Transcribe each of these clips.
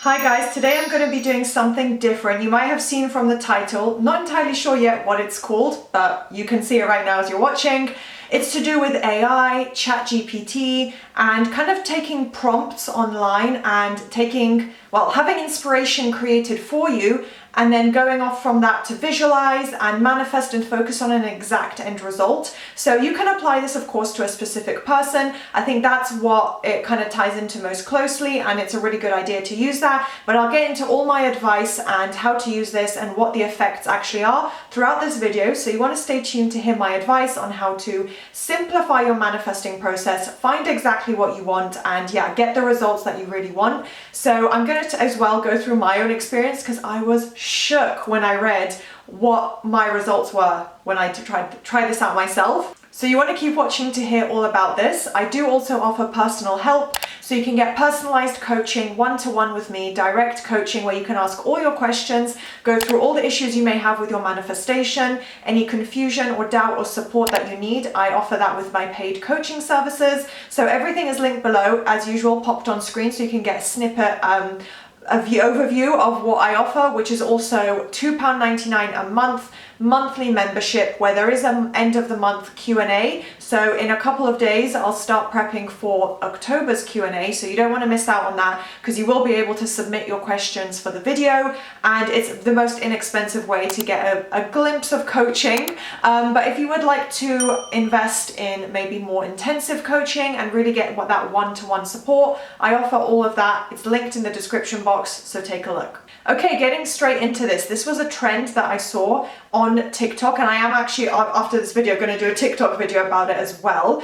Hi guys, today I'm going to be doing something different. You might have seen from the title, not entirely sure yet what it's called, but you can see it right now as you're watching. It's to do with AI, ChatGPT, and kind of taking prompts online and having inspiration created for you, and then going off from that to visualize and manifest and focus on an exact end result. So you can apply this, of course, to a specific person. I think that's what it kind of ties into most closely, and it's a really good idea to use that. But I'll get into all my advice and how to use this and what the effects actually are throughout this video. So you want to stay tuned to hear my advice on how to simplify your manifesting process, find exactly what you want, and get the results that you really want. So I'm going to as well go through my own experience, because I was shook when I read what my results were when I try this out myself. So you want to keep watching to hear all about this. I do also offer personal help, so you can get personalized coaching one-to-one with me, direct coaching where you can ask all your questions, go through all the issues you may have with your manifestation, any confusion or doubt or support that you need. I offer that with my paid coaching services. So everything is linked below, as usual, popped on screen, so you can get a snippet of the overview of what I offer, which is also £2.99 a month, monthly membership, where there is an end of the month Q&A. So in a couple of days, I'll start prepping for October's Q&A. So you don't want to miss out on that, because you will be able to submit your questions for the video, and it's the most inexpensive way to get a glimpse of coaching. But if you would like to invest in maybe more intensive coaching and really get that one-to-one support, I offer all of that. It's linked in the description box, so take a look. Okay, getting straight into this. This was a trend that I saw on TikTok, and I am actually, after this video, going to do a TikTok video about it as well,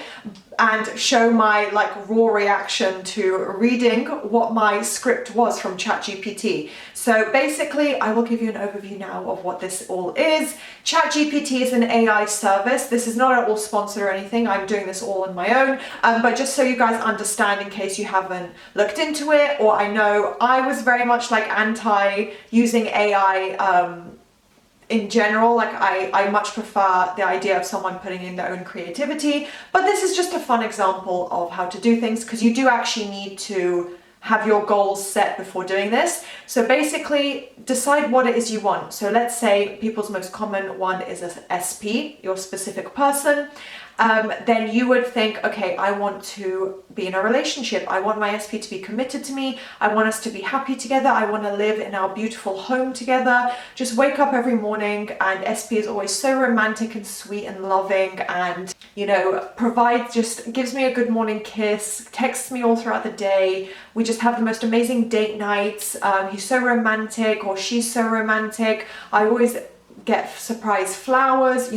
and show my raw reaction to reading what my script was from ChatGPT. So basically, I will give you an overview now of what this all is. ChatGPT is an AI service. This is not at all sponsored or anything. I'm doing this all on my own, but just so you guys understand, in case you haven't looked into it, or I know I was very much anti using AI in general. I much prefer the idea of someone putting in their own creativity, but this is just a fun example of how to do things, because you do actually need to have your goals set before doing this. So basically, decide what it is you want. So let's say people's most common one is a SP, your specific person. Then you would think, okay, I want to be in a relationship. I want my SP to be committed to me. I want us to be happy together. I want to live in our beautiful home together. Just wake up every morning, and SP is always so romantic and sweet and loving, and just gives me a good morning kiss, texts me all throughout the day. We just have the most amazing date nights. He's so romantic, or she's so romantic. I always get surprise flowers.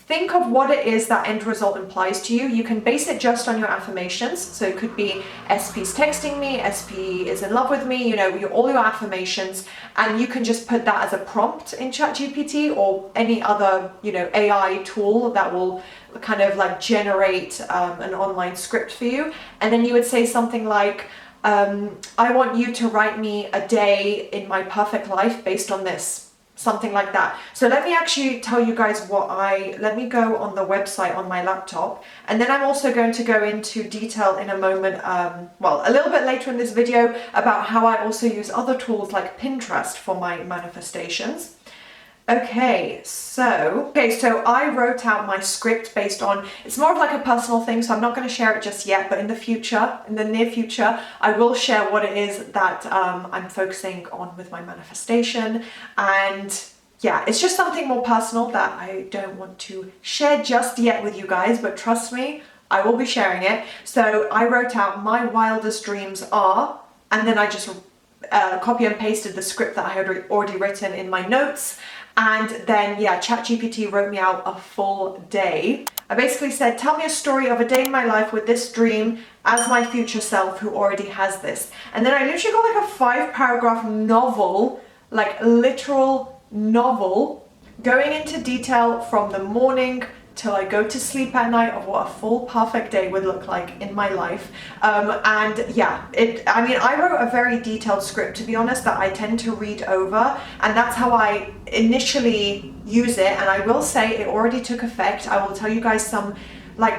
Think of what it is that end result implies to you. You can base it just on your affirmations. So it could be SP's texting me, SP is in love with me, all your affirmations, and you can just put that as a prompt in ChatGPT or any other, AI tool that will kind of generate an online script for you. And then you would say something like, I want you to write me a day in my perfect life based on this. Something like that. So let me actually tell you guys let me go on the website on my laptop, and then I'm also going to go into detail in a moment, a little bit later in this video, about how I also use other tools like Pinterest for my manifestations. Okay, so I wrote out my script based on, it's more of a personal thing, so I'm not going to share it just yet, but in the near future, I will share what it is that I'm focusing on with my manifestation. And it's just something more personal that I don't want to share just yet with you guys, but trust me, I will be sharing it. So I wrote out my wildest dreams are, and then I just copy and pasted the script that I had already written in my notes. And then, ChatGPT wrote me out a full day. I basically said, tell me a story of a day in my life with this dream as my future self who already has this. And then I literally got a 5-paragraph novel, literal novel, going into detail from the morning till I go to sleep at night of what a full perfect day would look like in my life. I wrote a very detailed script, to be honest, that I tend to read over, and that's how I initially use it. And I will say it already took effect. I will tell you guys some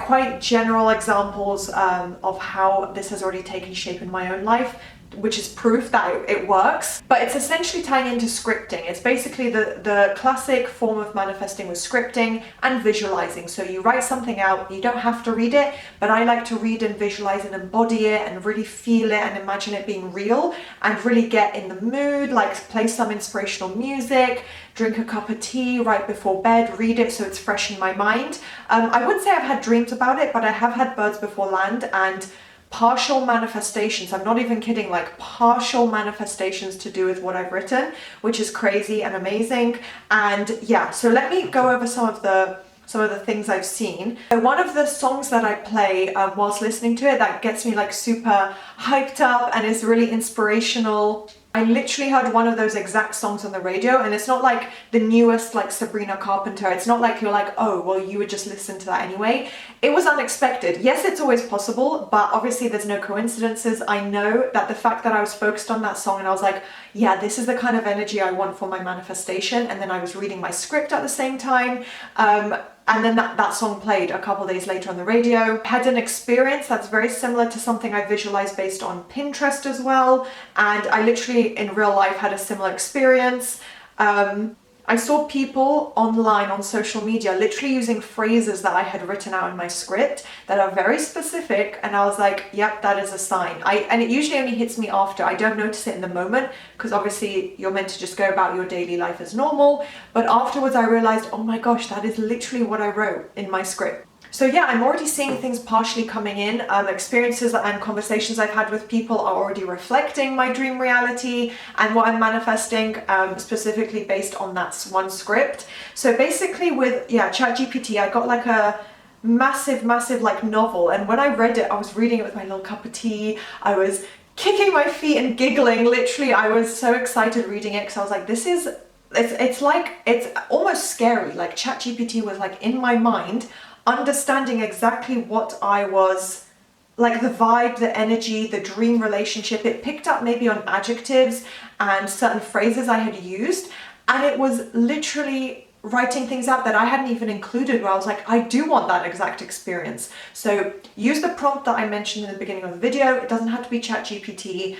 quite general examples of how this has already taken shape in my own life. which is proof that it works. But it's essentially tying into scripting. It's basically the classic form of manifesting with scripting and visualizing. So you write something out, you don't have to read it, but I like to read and visualize and embody it and really feel it and imagine it being real and really get in the mood, like play some inspirational music, drink a cup of tea right before bed, read it so it's fresh in my mind. I wouldn't say I've had dreams about it, but I have had birds before land and partial manifestations. I'm not even kidding, like partial manifestations to do with what I've written, which is crazy and amazing. And yeah, so let me go over some of the things I've seen. So one of the songs that I play whilst listening to it that gets me like super hyped up and is really inspirational. I literally heard one of those exact songs on the radio, and it's not like the newest like Sabrina Carpenter. It's not like you're like, oh, well, you would just listen to that anyway. It was unexpected. Yes, it's always possible, but obviously there's no coincidences. I know that the fact that I was focused on that song and I was like, yeah, this is the kind of energy I want for my manifestation. And then I was reading my script at the same time. And then that song played a couple days later on the radio. Had an experience that's very similar to something I visualized based on Pinterest as well. And I literally in real life had a similar experience. I saw people online on social media literally using phrases that I had written out in my script that are very specific, and I was like, yep, that is a sign. And it usually only hits me after. I don't notice it in the moment because obviously you're meant to just go about your daily life as normal, but afterwards I realized, oh my gosh, that is literally what I wrote in my script. So yeah, I'm already seeing things partially coming in. Experiences and conversations I've had with people are already reflecting my dream reality and what I'm manifesting, specifically based on that one script. So basically with, ChatGPT, I got like a massive like novel. And when I read it, I was reading it with my little cup of tea. I was kicking my feet and giggling. Literally, I was so excited reading it because I was like, it's almost scary. Like ChatGPT was like in my mind, understanding exactly what I was, like the vibe, the energy, the dream relationship. It picked up maybe on adjectives and certain phrases I had used, and it was literally writing things out that I hadn't even included, where I was like, I do want that exact experience. So use the prompt that I mentioned in the beginning of the video. It doesn't have to be ChatGPT,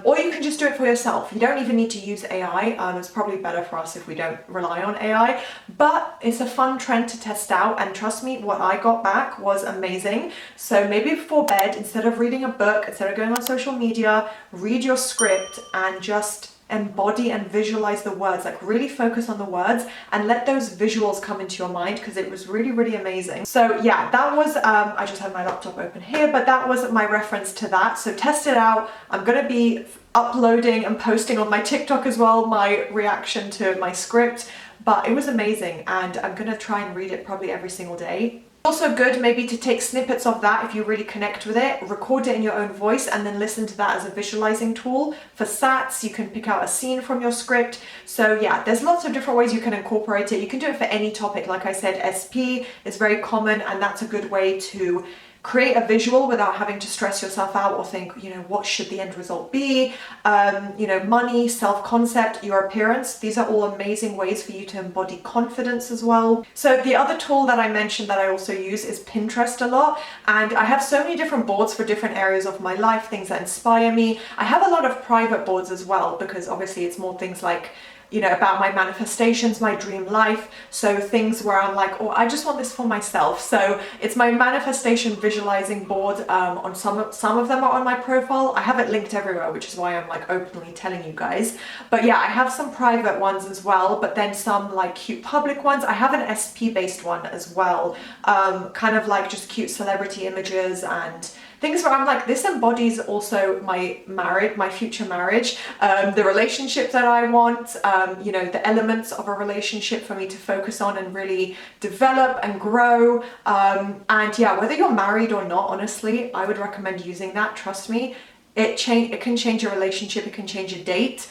or you can just do it for yourself. You don't even need to use AI. It's probably better for us if we don't rely on AI, but it's a fun trend to test out. And trust me, what I got back was amazing. So maybe before bed, instead of reading a book, instead of going on social media, read your script and just embody and visualize the words, like really focus on the words and let those visuals come into your mind, because it was really amazing. So yeah, that was, I just had my laptop open here, but that was my reference to that. So test it out. I'm going to be uploading and posting on my TikTok as well, my reaction to my script, but it was amazing and I'm going to try and read it probably every single day. Also good maybe to take snippets of that if you really connect with it, record it in your own voice and then listen to that as a visualizing tool. For SATs, you can pick out a scene from your script. So yeah, there's lots of different ways you can incorporate it. You can do it for any topic. Like I said, SP is very common, and that's a good way to create a visual without having to stress yourself out or think, what should the end result be? Money, self-concept, your appearance. These are all amazing ways for you to embody confidence as well. So the other tool that I mentioned that I also use is Pinterest a lot. And I have so many different boards for different areas of my life, things that inspire me. I have a lot of private boards as well, because obviously it's more things like, about my manifestations, my dream life. So things where I'm like, oh, I just want this for myself. So it's my manifestation visualizing board. On some of them are on my profile. I have it linked everywhere, which is why I'm like openly telling you guys. But yeah, I have some private ones as well, but then some like cute public ones. I have an SP based one as well. Kind of like just cute celebrity images and things where I'm like, this embodies also my marriage, my future marriage, the relationship that I want, the elements of a relationship for me to focus on and really develop and grow. And yeah, whether you're married or not, honestly, I would recommend using that. Trust me, it can change your relationship, it can change a date.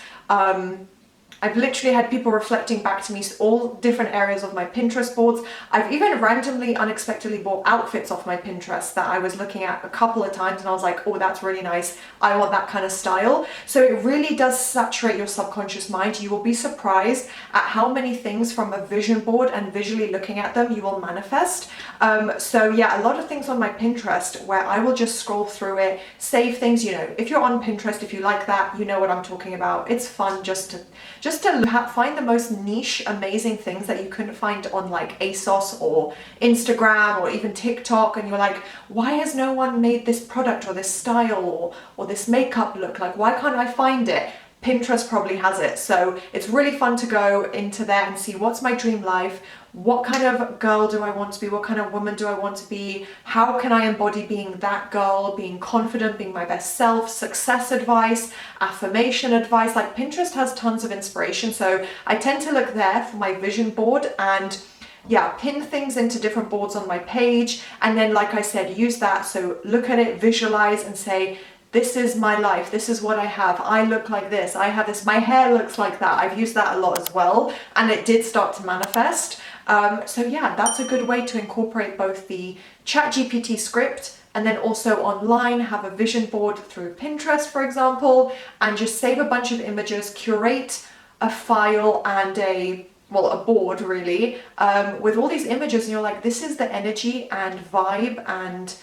I've literally had people reflecting back to me all different areas of my Pinterest boards. I've even randomly, unexpectedly bought outfits off my Pinterest that I was looking at a couple of times and I was like, oh, that's really nice. I want that kind of style. So it really does saturate your subconscious mind. You will be surprised at how many things from a vision board and visually looking at them you will manifest. So yeah, a lot of things on my Pinterest where I will just scroll through it, save things, you know, if you're on Pinterest, if you like that, you know what I'm talking about. It's fun just to find the most niche, amazing things that you couldn't find on like ASOS or Instagram or even TikTok, and you're like, why has no one made this product or this style or this makeup look? Like, why can't I find it? Pinterest probably has it. So it's really fun to go into there and see what's my dream life, what kind of girl do I want to be, what kind of woman do I want to be, how can I embody being that girl, being confident, being my best self, success advice, affirmation advice. Like, Pinterest has tons of inspiration, so I tend to look there for my vision board and yeah, pin things into different boards on my page, and then like I said, use that. So look at it, visualize and say, this is my life, this is what I have, I look like this, I have this, my hair looks like that. I've used that a lot as well, and it did start to manifest. So yeah, that's a good way to incorporate both the ChatGPT script and then also online have a vision board through Pinterest, for example, and just save a bunch of images, curate a file and a board really, with all these images, and you're like, this is the energy and vibe and,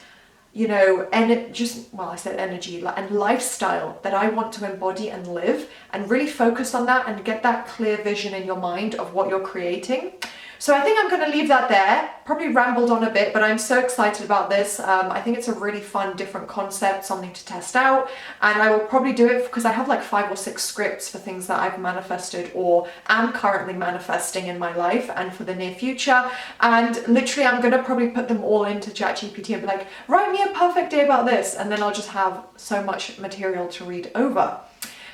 you know, and it just, well, I said energy and lifestyle that I want to embody and live, and really focus on that and get that clear vision in your mind of what you're creating. So I think I'm going to leave that there. Probably rambled on a bit, but I'm so excited about this. I think it's a really fun, different concept, something to test out. And I will probably do it because I have like 5 or 6 scripts for things that I've manifested or am currently manifesting in my life and for the near future. And literally I'm going to probably put them all into ChatGPT and be like, write me a perfect day about this. And then I'll just have so much material to read over.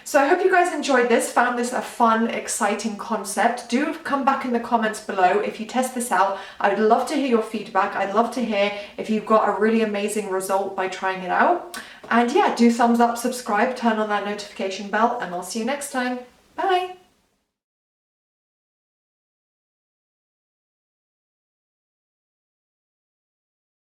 So I hope you guys enjoyed this, found this a fun, exciting concept. Do come back in the comments below if you test this out. I'd love to hear your feedback. I'd love to hear if you've got a really amazing result by trying it out. And yeah, do thumbs up, subscribe, turn on that notification bell, and I'll see you next time. Bye!